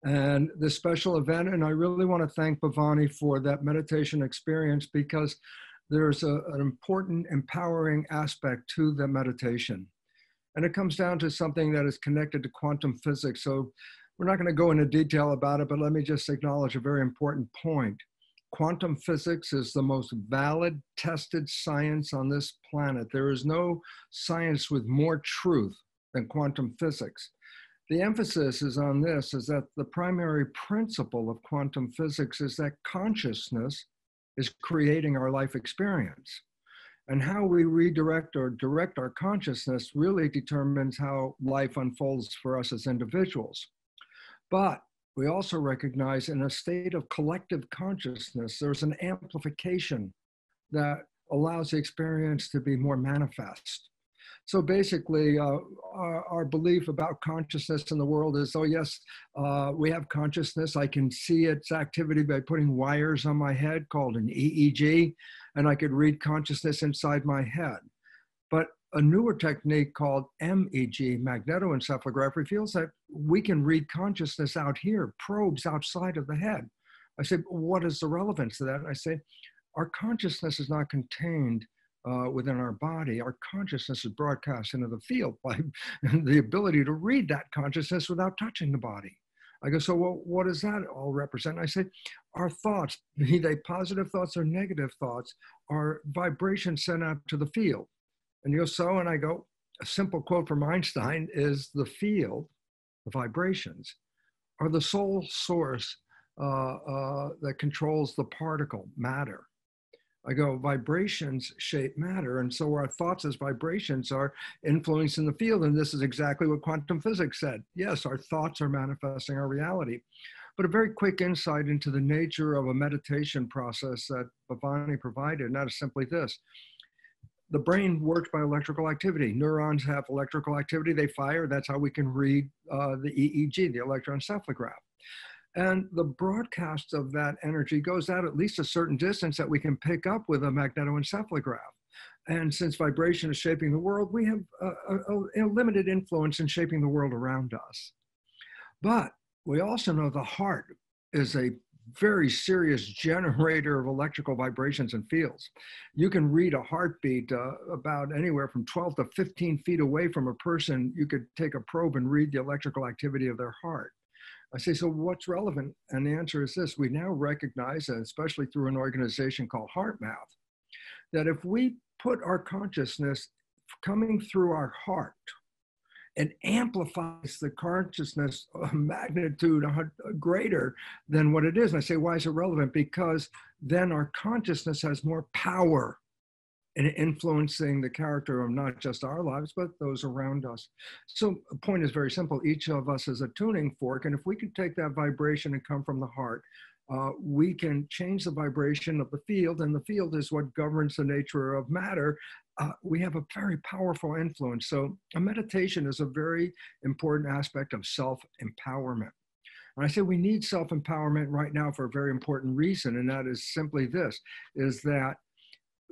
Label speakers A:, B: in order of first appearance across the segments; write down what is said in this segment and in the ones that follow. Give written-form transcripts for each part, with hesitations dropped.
A: and this special event. And I really want to thank Bhavani for that meditation experience, because there's an important empowering aspect to the meditation. And it comes down to something that is connected to quantum physics. So we're not going to go into detail about it, but let me just acknowledge a very important point. Quantum physics is the most valid, tested science on this planet. There is no science with more truth than quantum physics. The emphasis is on this, is that the primary principle of quantum physics is that consciousness is creating our life experience. And how we redirect or direct our consciousness really determines how life unfolds for us as individuals. But we also recognize in a state of collective consciousness, there's an amplification that allows the experience to be more manifest. So basically, our belief about consciousness in the world is, oh yes, we have consciousness. I can see its activity by putting wires on my head called an EEG, and I could read consciousness inside my head. But a newer technique called MEG, magnetoencephalograph, reveals that we can read consciousness out here, probes outside of the head. I say, what is the relevance to that? And I say, our consciousness is not contained within our body. Our consciousness is broadcast into the field by the ability to read that consciousness without touching the body. I go, so well, what does that all represent? And I say, our thoughts, be they positive thoughts or negative thoughts, are vibrations sent out to the field. And you go, so, and I go, a simple quote from Einstein is, the field, the vibrations, are the sole source that controls the particle, matter. I go, vibrations shape matter. And so our thoughts as vibrations are influencing the field. And this is exactly what quantum physics said. Yes, our thoughts are manifesting our reality. But a very quick insight into the nature of a meditation process that Bhavani provided, and that is simply this. The brain works by electrical activity. Neurons have electrical activity, they fire. That's how we can read the EEG, the electroencephalograph. And the broadcast of that energy goes out at least a certain distance that we can pick up with a magnetoencephalograph. And since vibration is shaping the world, we have a limited influence in shaping the world around us. But we also know the heart is a very serious generator of electrical vibrations and fields. You can read a heartbeat about anywhere from 12 to 15 feet away from a person. You could take a probe and read the electrical activity of their heart. I say, so what's relevant? And the answer is this. We now recognize, especially through an organization called HeartMath, that if we put our consciousness coming through our heart, it amplifies the consciousness magnitude greater than what it is. And I say, why is it relevant? Because then our consciousness has more power in influencing the character of not just our lives, but those around us. So the point is very simple. Each of us is a tuning fork. And if we can take that vibration and come from the heart, we can change the vibration of the field. And the field is what governs the nature of matter. We have a very powerful influence. So a meditation is a very important aspect of self-empowerment. And I say we need self-empowerment right now for a very important reason. And that is simply this, is that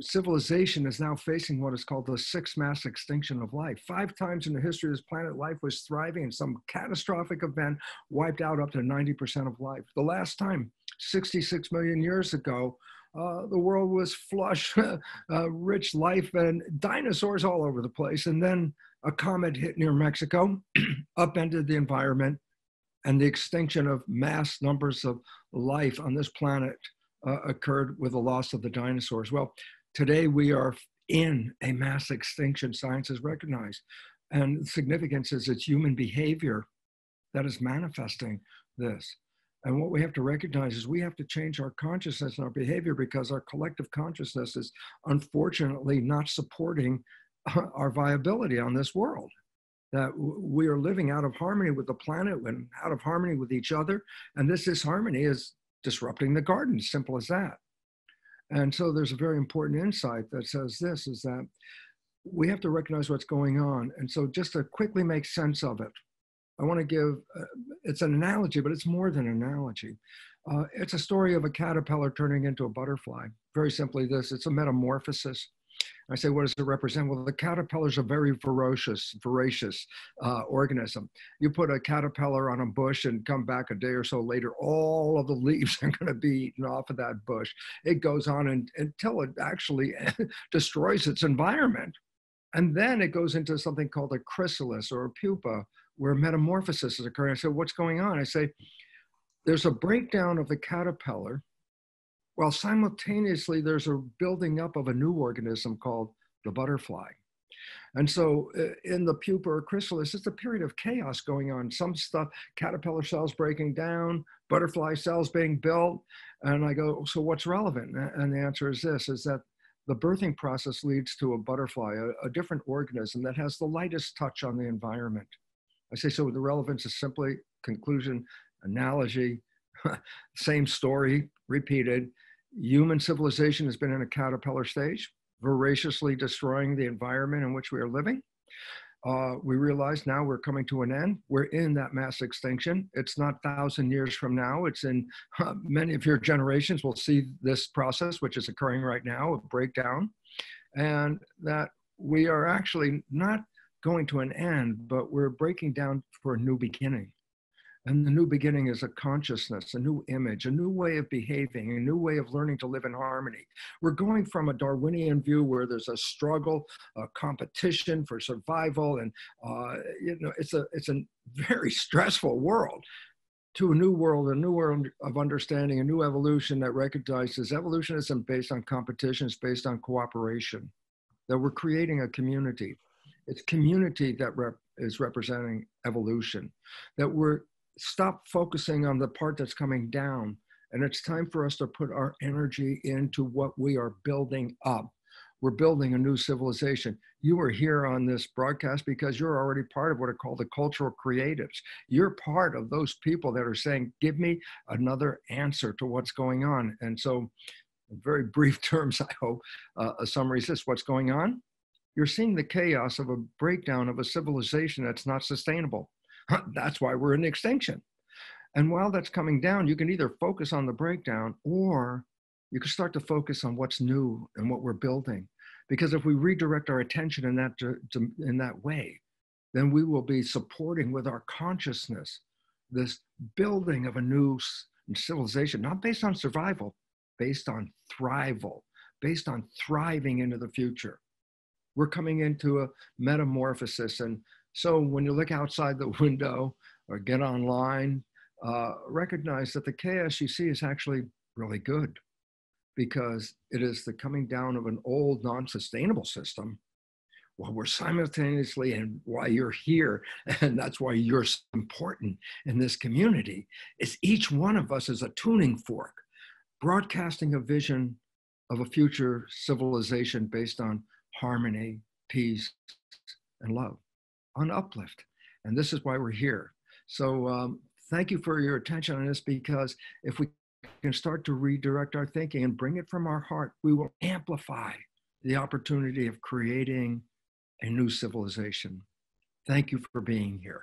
A: civilization is now facing what is called the sixth mass extinction of life. 5 times in the history of this planet, life was thriving, and some catastrophic event wiped out up to 90% of life. The last time, 66 million years ago, the world was flush, rich life, and dinosaurs all over the place. And then a comet hit near Mexico, upended the environment, and the extinction of mass numbers of life on this planet occurred with the loss of the dinosaurs. Well, today we are in a mass extinction, science has recognized. And the significance is it's human behavior that is manifesting this. And what we have to recognize is we have to change our consciousness and our behavior, because our collective consciousness is unfortunately not supporting our viability on this world. That we are living out of harmony with the planet and out of harmony with each other. And this disharmony is disrupting the garden, simple as that. And so there's a very important insight that says this, is that we have to recognize what's going on. And so just to quickly make sense of it, I want to give, it's an analogy, but it's more than an analogy. It's a story of a caterpillar turning into a butterfly. Very simply this, it's a metamorphosis. I say, what does it represent? Well, the caterpillar is a very voracious organism. You put a caterpillar on a bush and come back a day or so later, all of the leaves are going to be eaten off of that bush. It goes on until it actually destroys its environment. And then it goes into something called a chrysalis or a pupa, where metamorphosis is occurring. I said, what's going on? I say, there's a breakdown of the caterpillar, while simultaneously there's a building up of a new organism called the butterfly. And so in the pupa or chrysalis, it's a period of chaos going on. Some stuff, caterpillar cells breaking down, butterfly cells being built. And I go, so what's relevant? And the answer is this, is that the birthing process leads to a butterfly, a different organism that has the lightest touch on the environment. I say, so the relevance is simply conclusion, analogy, same story, repeated. Human civilization has been in a caterpillar stage, voraciously destroying the environment in which we are living. We realize now we're coming to an end. We're in that mass extinction. It's not 1,000 years from now. It's in many of your generations will see this process, which is occurring right now, a breakdown, and that we are actually not going to an end, but we're breaking down for a new beginning. And the new beginning is a consciousness, a new image, a new way of behaving, a new way of learning to live in harmony. We're going from a Darwinian view where there's a struggle, a competition for survival, and it's a very stressful world, to a new world of understanding, a new evolution that recognizes evolution isn't based on competition, it's based on cooperation, that we're creating a community. It's community that is representing evolution, that we're stop focusing on the part that's coming down. And it's time for us to put our energy into what we are building up. We're building a new civilization. You are here on this broadcast because you're already part of what are called the cultural creatives. You're part of those people that are saying, give me another answer to what's going on. And so in very brief terms, I hope, a summary is this: what's going on? You're seeing the chaos of a breakdown of a civilization that's not sustainable. That's why we're in extinction. And while that's coming down, you can either focus on the breakdown or you can start to focus on what's new and what we're building. Because if we redirect our attention in that way, then we will be supporting with our consciousness this building of a new civilization, not based on survival, based on thrival, based on thriving into the future. We're coming into a metamorphosis. And so when you look outside the window or get online, recognize that the chaos you see is actually really good, because it is the coming down of an old non-sustainable system while we're simultaneously, and why you're here, and that's why you're so important in this community, is each one of us is a tuning fork, broadcasting a vision of a future civilization based on harmony, peace, and love, on Uplift. And this is why we're here. So thank you for your attention on this, because if we can start to redirect our thinking and bring it from our heart, we will amplify the opportunity of creating a new civilization. Thank you for being here.